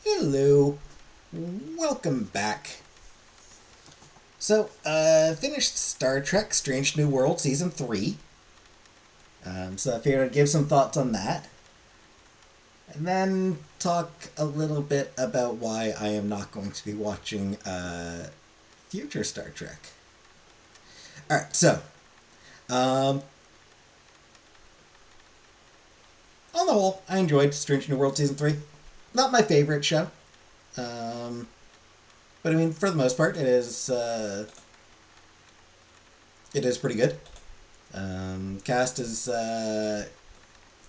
Hello, welcome back. So, finished Star Trek Strange New World Season 3. So I figured I'd give some thoughts on that. And then talk a little bit about why I am not going to be watching future Star Trek. Alright, so, um, on the whole, I enjoyed Strange New World Season 3. Not my favorite show. Um, but I mean, for the most part, it is pretty good. Um, cast is uh,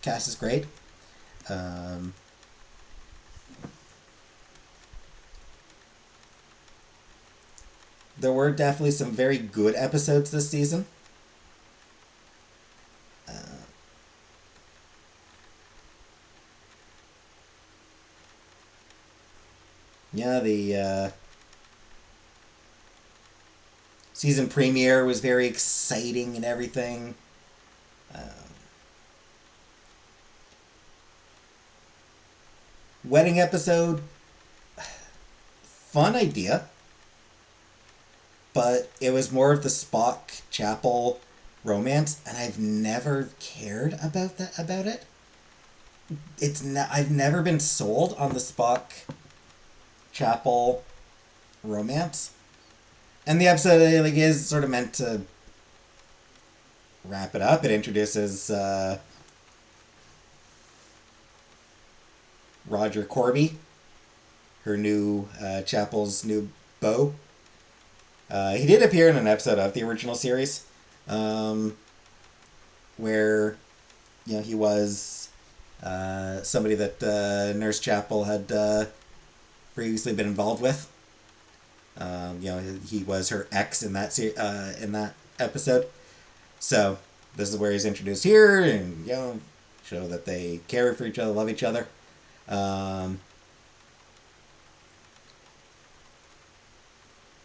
cast is great. Um, there were definitely some very good episodes this season. Uh, yeah, the season premiere was very exciting and everything. Wedding episode, fun idea, but it was more of the Spock Chapel romance, and I've never cared about it. I've never been sold on the Spock Chapel romance. And the episode is sort of meant to wrap it up. It introduces Roger Corby, her new Chapel's new beau. He did appear in an episode of the original series, um, where he was somebody that Nurse Chapel had previously been involved with. He was her ex in that episode. So this is where he's introduced here, and show that they care for each other, love each other. Um,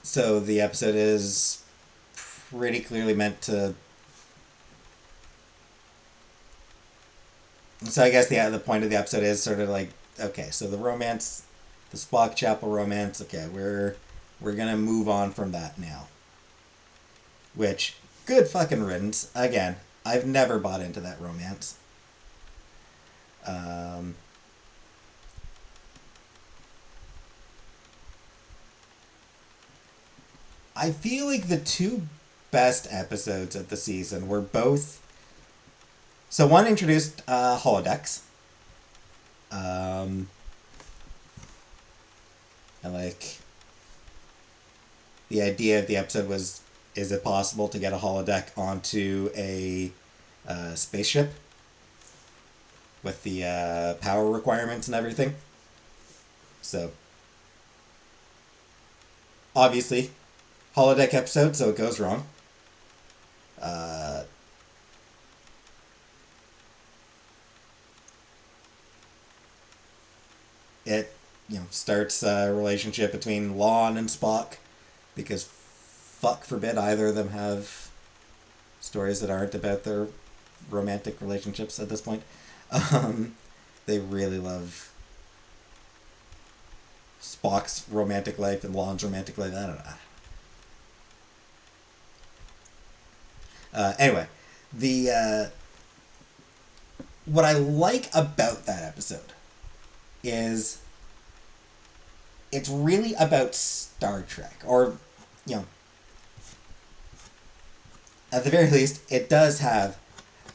so the episode is pretty clearly meant to. So I guess the point of the episode is sort of like, okay, so the romance, the Spock Chapel romance. Okay, we're gonna move on from that now. Which, good fucking riddance. Again, I've never bought into that romance. Um, I feel like the two best episodes of the season were both. So one introduced holodecks. Um, and like the idea of the episode was, is it possible to get a holodeck onto a spaceship with the power requirements and everything? So obviously holodeck episode, so it goes wrong. Uh, it starts a relationship between Lon and Spock, because fuck forbid either of them have stories that aren't about their romantic relationships at this point. Um, they really love Spock's romantic life and Lon's romantic life. I don't know. Anyway, the what I like about that episode is it's really about Star Trek, or you know, at the very least, it does have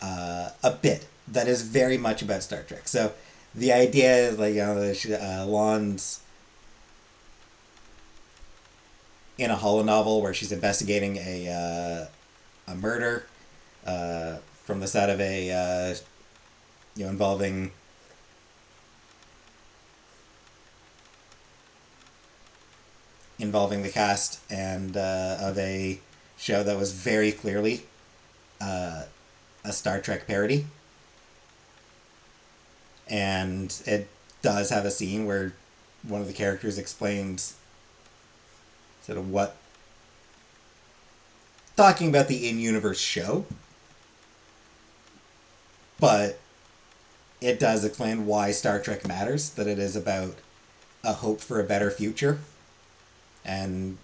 a bit that is very much about Star Trek. So the idea is like Lon's in a holo novel where she's investigating a murder from the set of a involving the cast and of a show that was very clearly uh, a Star Trek parody, and it does have a scene where one of the characters explains sort of what, talking about the in-universe show, but it does explain why Star Trek matters, that it is about a hope for a better future and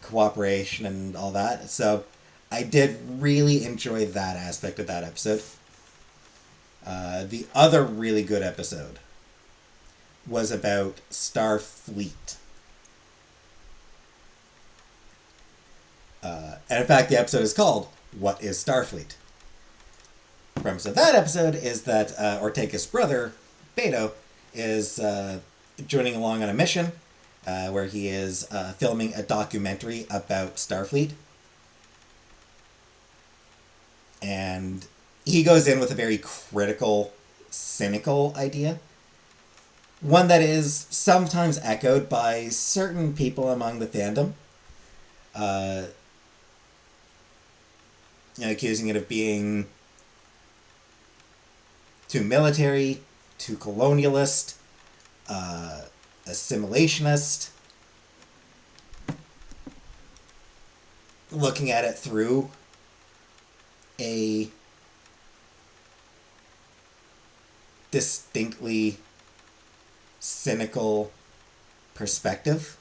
cooperation and all that. So I did really enjoy that aspect of that episode. The other really good episode was about Starfleet. And in fact, the episode is called What is Starfleet? The premise of that episode is that Ortega's brother, Beto, is joining along on a mission where he is filming a documentary about Starfleet. And he goes in with a very critical, cynical idea. One that is sometimes echoed by certain people among the fandom. Uh, accusing it of being too military, too colonialist, assimilationist, looking at it through a distinctly cynical perspective.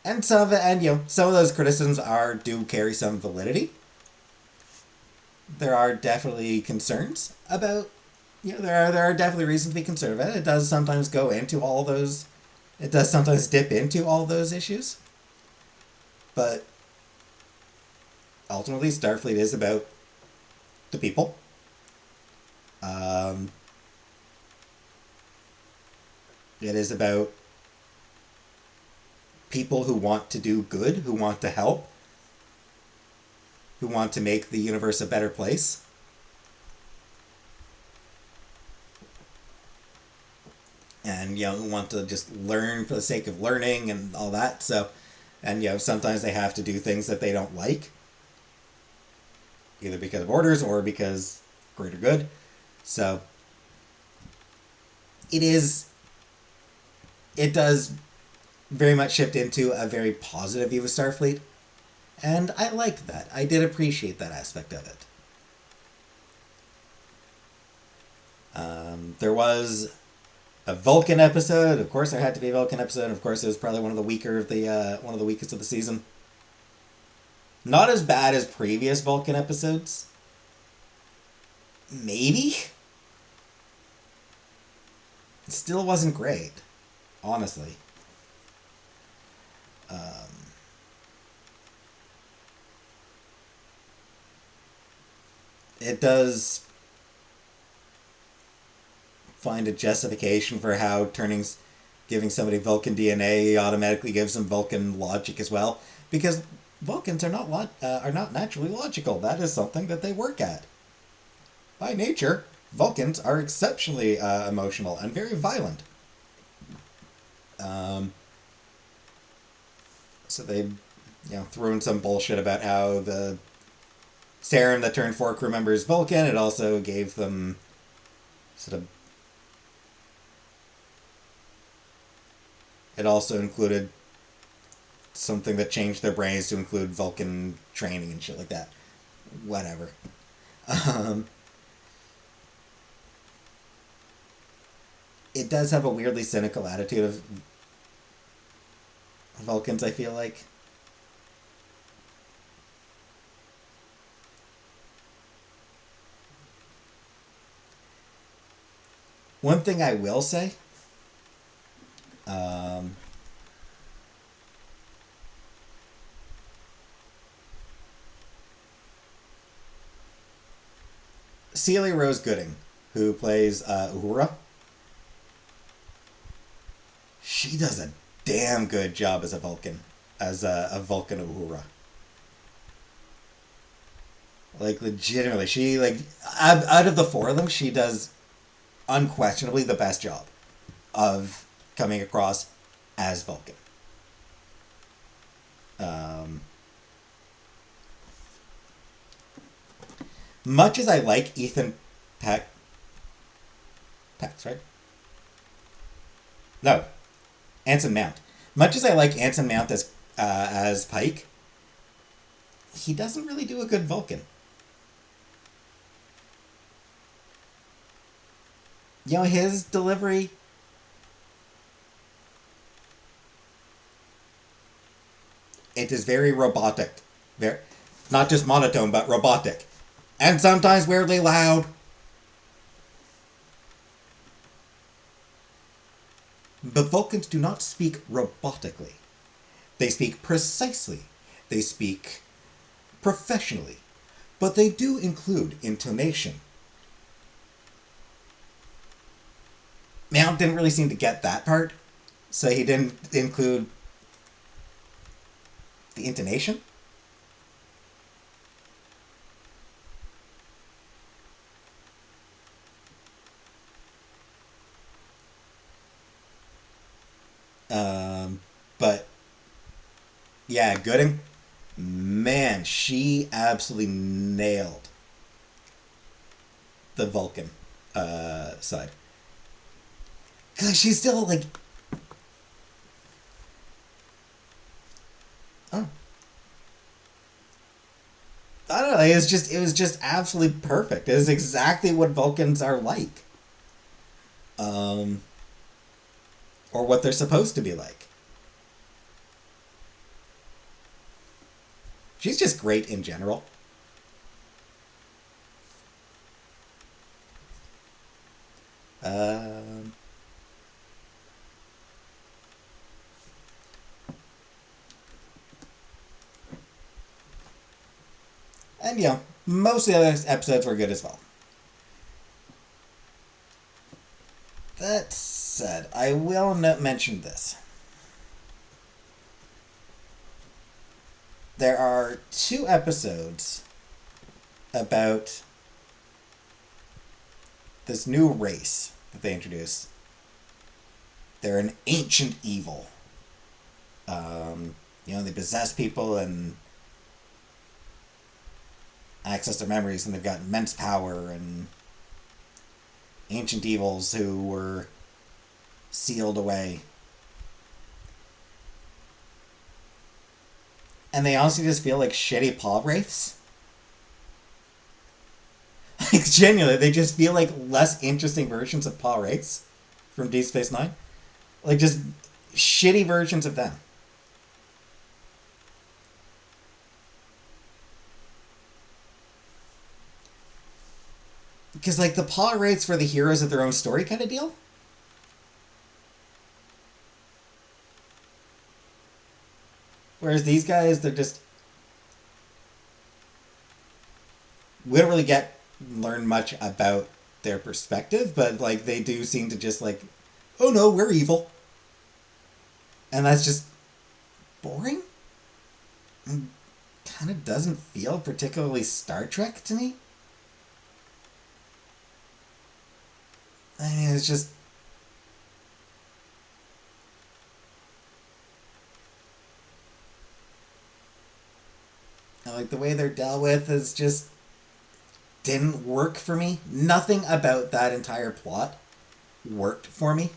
And some of it, and some of those criticisms do carry some validity. There are definitely concerns about, there are definitely reasons to be concerned about it. It does sometimes go into all those, it does sometimes dip into all those issues. But ultimately, Starfleet is about the people. It is about people who want to do good, who want to help, who want to make the universe a better place. And, who want to just learn for the sake of learning and all that. So, and, sometimes they have to do things that they don't like, either because of orders or because greater good. So, it does very much shift into a very positive view of Starfleet. And I liked that. I did appreciate that aspect of it. There was a Vulcan episode. Of course, there had to be a Vulcan episode. Of course, it was probably one of the weakest of the season. Not as bad as previous Vulcan episodes. Maybe. It still wasn't great, honestly. It does find a justification for how giving somebody Vulcan DNA automatically gives them Vulcan logic as well, because Vulcans are not naturally logical. That is something that they work at. By nature, Vulcans are exceptionally emotional and very violent. So they, threw in some bullshit about how the serum that turned 4 crew members Vulcan, it also gave them sort of. It also included something that changed their brains to include Vulcan training and shit like that. Whatever. It does have a weirdly cynical attitude of Vulcans, I feel like. One thing I will say, Celia Rose Gooding, who plays Uhura, she does a damn good job as a Vulcan, as a Vulcan Uhura. Like, legitimately, she, like, out of the 4 of them, she does unquestionably the best job of coming across as Vulcan. Much as I like Ethan Pax, right? No, Anson Mount. Much as I like Anson Mount as Pike, he doesn't really do a good Vulcan. His delivery, it is very robotic. Very, not just monotone, but robotic. And sometimes weirdly loud. The Vulcans do not speak robotically. They speak precisely. They speak professionally. But they do include intonation. Mount didn't really seem to get that part, so he didn't include the intonation. But yeah, Gooding, man, she absolutely nailed the Vulcan side. Cause she's still like, oh, I don't know. It was just absolutely perfect. It was exactly what Vulcans are like, um, or what they're supposed to be like. She's just great in general. Um, and most of the other episodes were good as well. That said, I will not mention this. There are two episodes about this new race that they introduce. They're an ancient evil. They possess people and access their memories, and they've got immense power and ancient evils who were sealed away. And they honestly just feel like shitty paw wraiths. Like, genuinely, they just feel like less interesting versions of paw wraiths from Deep Space Nine. Like, just shitty versions of them. Because, like, the paw wraiths were the heroes of their own story kind of deal. Whereas these guys, they're just. We don't really learn much about their perspective, but, like, they do seem to just, like, oh no, we're evil. And that's just boring. And kind of doesn't feel particularly Star Trek to me. I mean, it's just. Like, the way they're dealt with is just didn't work for me. Nothing about that entire plot worked for me.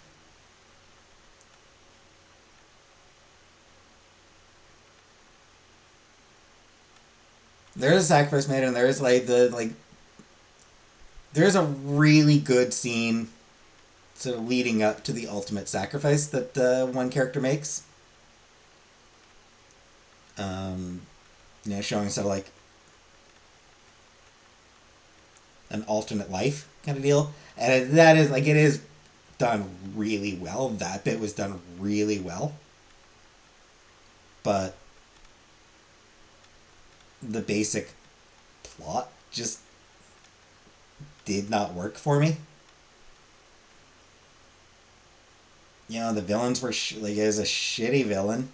There's a sacrifice made, and there's there's a really good scene sort of leading up to the ultimate sacrifice that one character makes. Um, Showing sort of like an alternate life kind of deal, and that is like it is done really well. That bit was done really well, but the basic plot just did not work for me. The villains were like it was a shitty villain.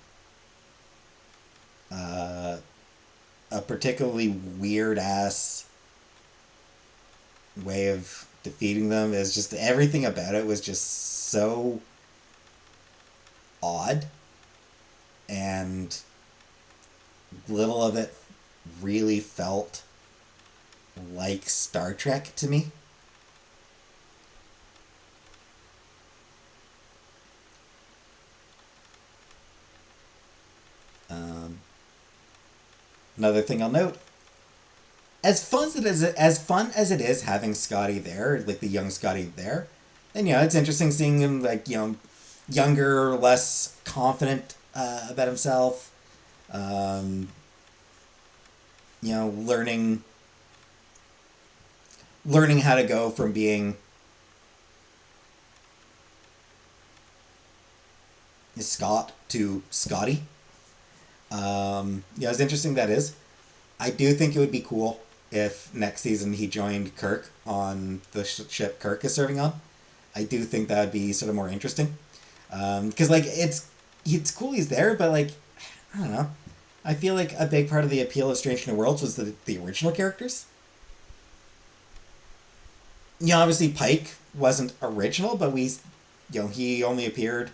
Uh, a particularly weird ass way of defeating them is just everything about it was just so odd, and little of it really felt like Star Trek to me. Um, Another thing I'll note: as fun as it is having Scotty there, like the young Scotty there, And it's interesting seeing him like younger, less confident about himself. Um, learning how to go from being Scott to Scotty. As interesting that is, I do think it would be cool if next season he joined Kirk on the ship Kirk is serving on. I do think that would be sort of more interesting. Because like it's cool he's there, but like I don't know. I feel like a big part of the appeal of Strange New Worlds was the original characters. Obviously Pike wasn't original, but he only appeared.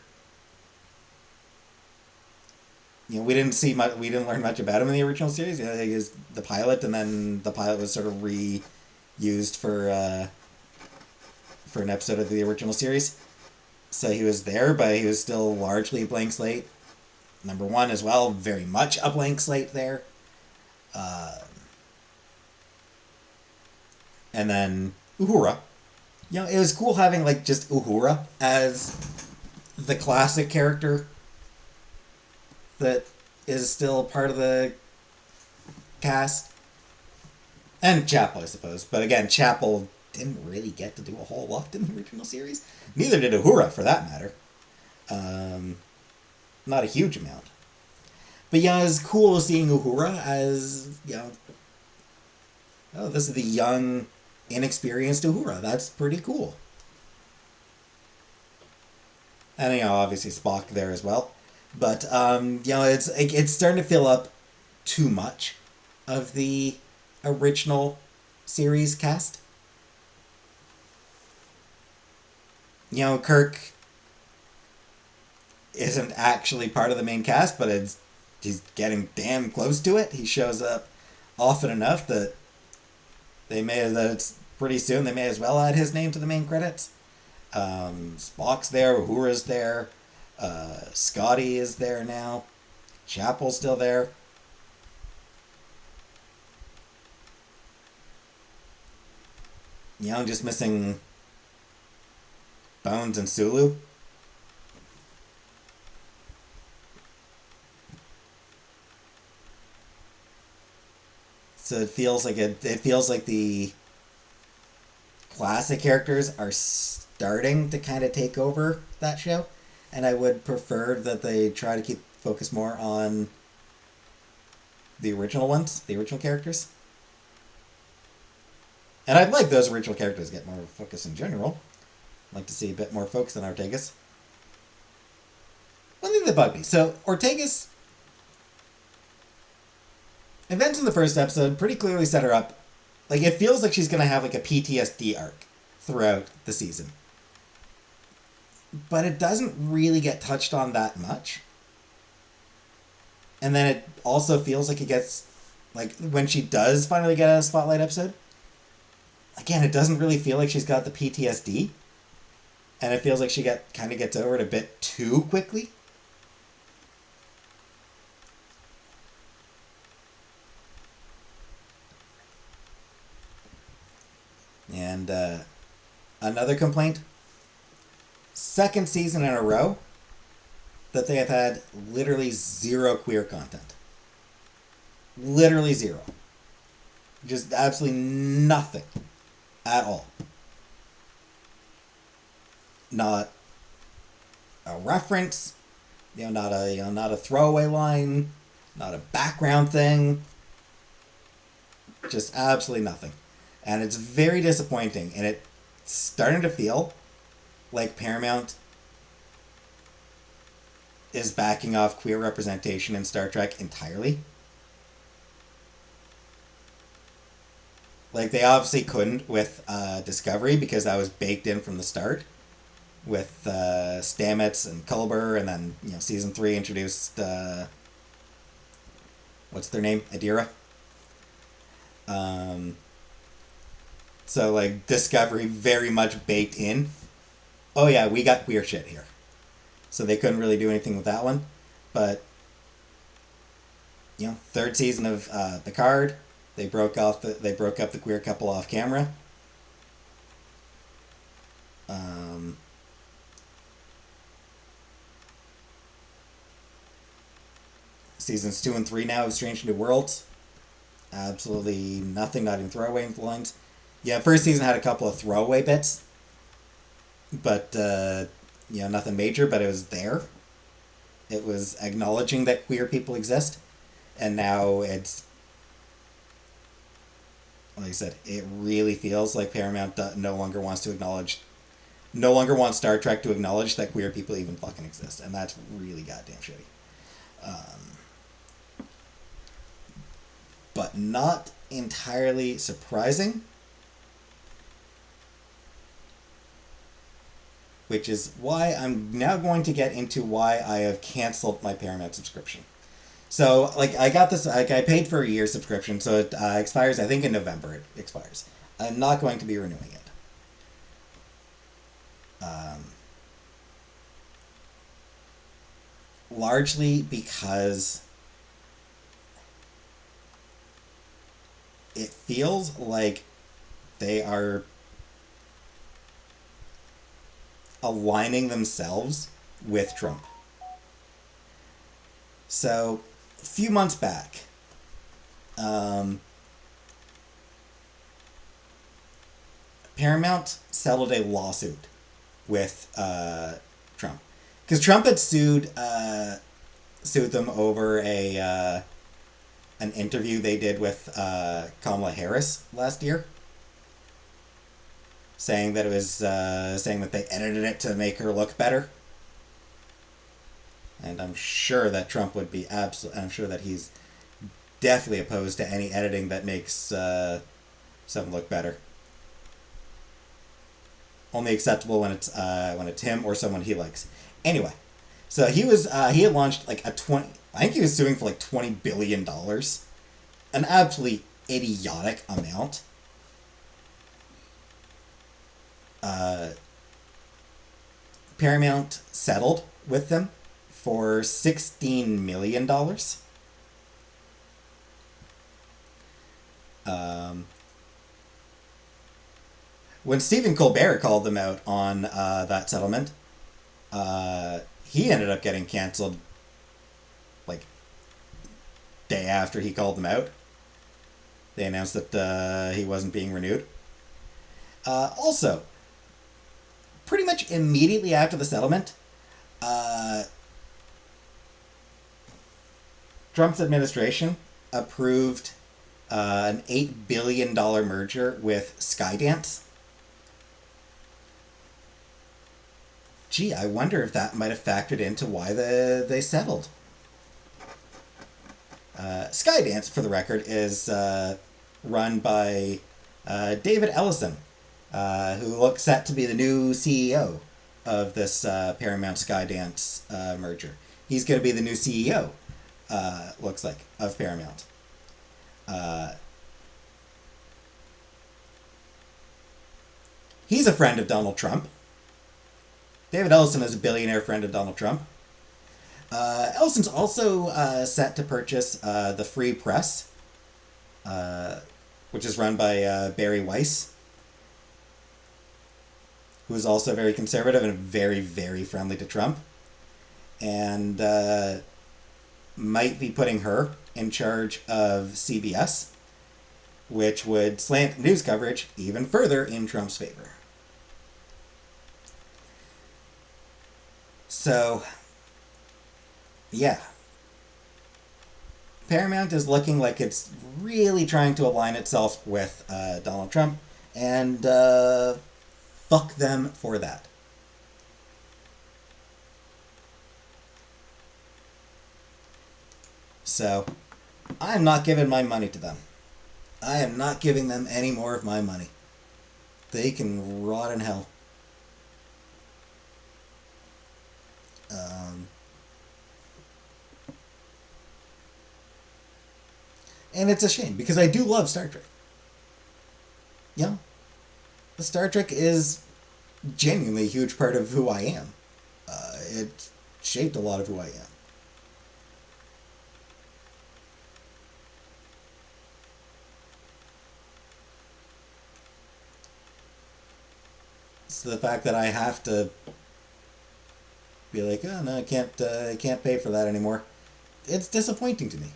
We didn't see much. We didn't learn much about him in the original series. He was the pilot, and then the pilot was sort of reused for an episode of the original series. So he was there, but he was still largely a blank slate. Number one as well, very much a blank slate there. Uh, and then Uhura. It was cool having like just Uhura as the classic character that is still part of the cast. And Chapel, I suppose. But again, Chapel didn't really get to do a whole lot in the original series. Neither did Uhura, for that matter. Um, Not a huge amount. But it's cool seeing Uhura as, oh, this is the young, inexperienced Uhura. That's pretty cool. And, obviously Spock there as well. But, it's starting to fill up too much of the original series cast. Kirk isn't actually part of the main cast, but he's getting damn close to it. He shows up often enough that it's pretty soon they may as well add his name to the main credits. Spock's there, Uhura's there, Scotty is there now, Chapel's still there. Just missing Bones and Sulu. So it feels like the classic characters are starting to kind of take over that show, and I would prefer that they try to keep focus more on the original ones, the original characters. And I'd like those original characters to get more focus in general. I'd like to see a bit more focus on Ortegas. One thing that bugged me. So Ortegas, events in the first episode pretty clearly set her up. Like it feels like she's gonna have like a PTSD arc throughout the season, but it doesn't really get touched on that much. And then it also feels like it gets like when she does finally get a spotlight episode. Again, it doesn't really feel like she's got the PTSD, and it feels like she kind of gets over it a bit too quickly. And another complaint: second season in a row that they have had literally zero queer content. Literally zero. Just absolutely nothing at all. Not a reference, not a throwaway line, not a background thing. Just absolutely nothing. And it's very disappointing, and it's starting to feel like Paramount is backing off queer representation in Star Trek entirely. Like they obviously couldn't with Discovery because that was baked in from the start with Stamets and Culber, and then season 3 introduced what's their name, Adira. Um, so like Discovery very much baked in. Oh yeah, we got queer shit here, so they couldn't really do anything with that one. But third season of Picard, they broke up the queer couple off camera. Seasons 2 and 3 now of Strange New Worlds. Absolutely nothing, not even throwaway lines. Yeah, first season had a couple of throwaway bits, but nothing major. But it was there. It was acknowledging that queer people exist, and now it's like I said, it really feels like Paramount no longer wants to acknowledge, no longer wants Star Trek to acknowledge that queer people even fucking exist, and that's really goddamn shitty. But not entirely surprising, which is why I'm now going to get into why I have canceled my Paramount subscription. So, like, I got this, like, I paid for a year subscription, so it expires, I think, in November. It expires. I'm not going to be renewing it. Largely because it feels like they are aligning themselves with Trump. So, a few months back, Paramount settled a lawsuit with Trump because Trump had sued them over a an interview they did with Kamala Harris last year, saying that it was saying that they edited it to make her look better. And I'm sure that Trump would be absolutely. I'm sure that he's definitely opposed to any editing that makes someone look better. Only acceptable when it's him or someone he likes. Anyway, so he had launched like a 20. I think he was suing for like $20 billion, an absolutely idiotic amount. Paramount settled with them for $16 million. When Stephen Colbert called them out on that settlement, he ended up getting canceled like day after he called them out. They announced that he wasn't being renewed. Also, pretty much immediately after the settlement, Trump's administration approved an $8 billion merger with Skydance. Gee, I wonder if that might have factored into why they settled. Skydance, for the record, is run by David Ellison, who looks set to be the new CEO of this Paramount Skydance merger. He's going to be the new CEO, looks like, of Paramount. He's a friend of Donald Trump. David Ellison is a billionaire friend of Donald Trump. Ellison's also set to purchase the Free Press, which is run by Barry Weiss, who is also very conservative and very, very friendly to Trump, and might be putting her in charge of CBS, which would slant news coverage even further in Trump's favor. So, yeah. Paramount is looking like it's really trying to align itself with Donald Trump, and fuck them for that. So, I'm not giving my money to them. I am not giving them any more of my money. They can rot in hell. And it's a shame because I do love Star Trek. You know, the Star Trek is genuinely a huge part of who I am. It shaped a lot of who I am. So the fact that I have to be like, oh no, I can't pay for that anymore. It's disappointing to me.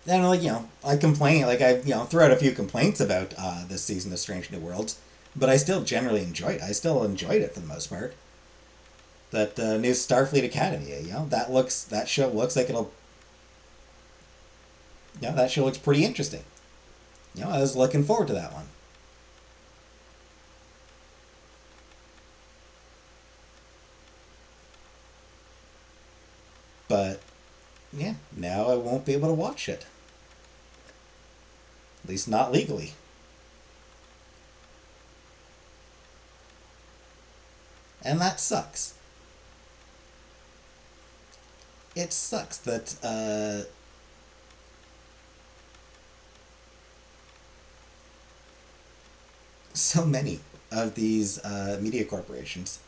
And like I complain, like I threw out a few complaints about this season of Strange New Worlds, but I still generally enjoyed. I still enjoyed it for the most part. That new Starfleet Academy, that show looks like it'll, that show looks pretty interesting. I was looking forward to that one. But yeah, now I won't be able to watch it. At least not legally. And that sucks. It sucks that so many of these media corporations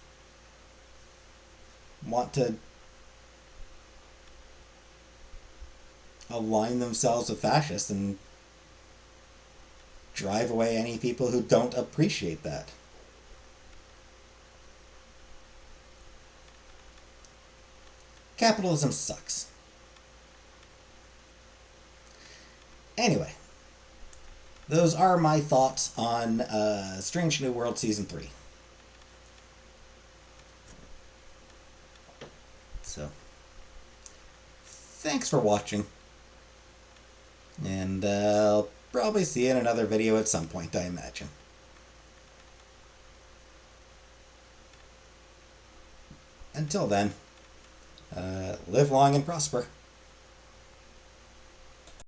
want to align themselves with fascists and drive away any people who don't appreciate that. Capitalism sucks. Anyway, those are my thoughts on Strange New World Season 3. So, thanks for watching. And I'll probably see you in another video at some point, I imagine. Until then, live long and prosper.